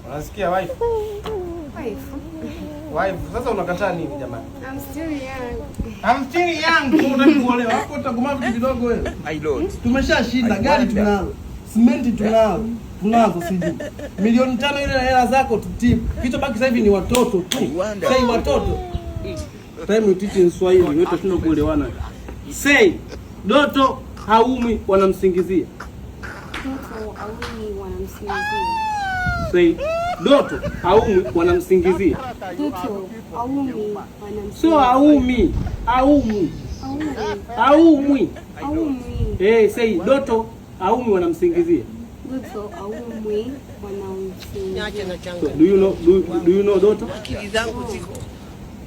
Unasikia wife? Wife, sasa unakataa nini jamani? I'm still young. I'm still young. Unataka kuolewa hapo utakumaa vitu vidogo wewe. I don't. Tumeshashinda, gari tunalo. Simenti tunalo. Tunazo siji. Milioni 5 ile hela zako tutip. Kichobaki sasa hivi ni watoto tu. Say watoto. Time you teach in Swahili, wewe tunataka kuelewana. Say Doto haumi wanamsingizia. Doto haumi wanamsingizia. Say Doto haumi wanamsingizia. Doto haumi wanamsingizia. So haumi, haumi. Haumi. Haumi. Say Doto haumi wanamsingizia. Doto haumi wanamsingizia. So, do you know Doto?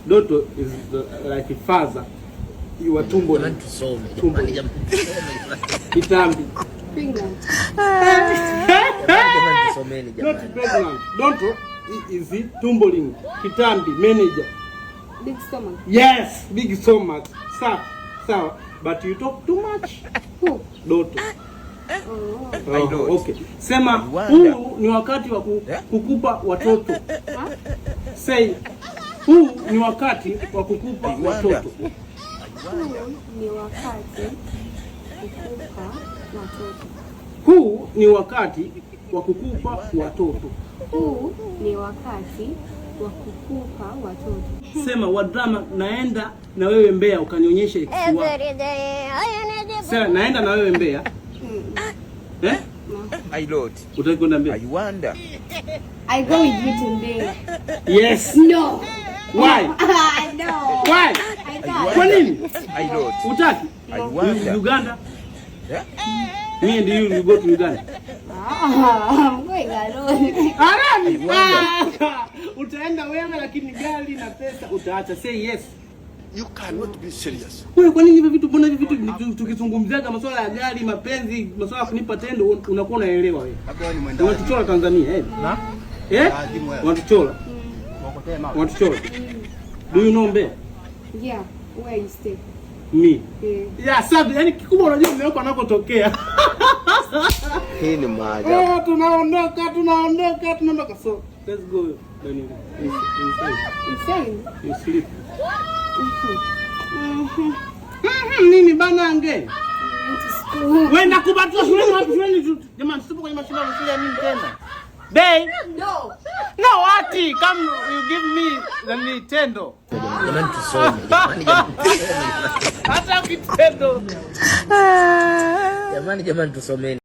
Doto is like a father. You are tumbo. Kitambi. Pregnant. Not pregnant. Doto is tumbling. Kitambi, manager. Big stomach. Yes, big stomach. Sawa. But you talk too much. Who? Doto. Oh. Okay. Sema huu ni wakati wa kukupa watoto. Say huu ni wakati wa kukupa watoto. Huu ni wakati wa kukupa watoto. Huu ni wakati wa kukupa watoto. Sema wadrama, naenda na wewe Mbeya ukanyonyesha ikiwa. Sema naenda na wewe Mbeya. I don't. Utaki kwenda Mbeya? I wonder. I go with you to Mbeya. Yes. No. Why? No. Why? Kwa nini? I don't. Utaki? I wonder. Uganda? Yeah? Me and you go to Uganda. I'm going alone. Utaenda wewe lakini gari na pesa utaacha. Say yes. You cannot be serious. Wewe kwa nini hivi vitu, mbona hivi vitu tukizungumziaga masuala ya gari, mapenzi, masuala ya kunipa tendo unakuwa unaelewa wewe? Unatuchora Tanzania Na? Unatuchora. Unatuchora. Do you know Mbeya? Yeah, where you stay? Me. Yeah, sabi, yani kikubwa unajua mume wako anakotokea. Hii ni maajabu. Tunaondoka. So, let's go. Then Insane. You sleep. Nini banange? Wenda kubatwa shuleni wapi shuleni? Jamani, tusipo kwenye mashindano shule nini tena? Bay? No. No, ati come you give me the Nintendo. Jamani tusome. Hata kitendo. Jamani tusomeni.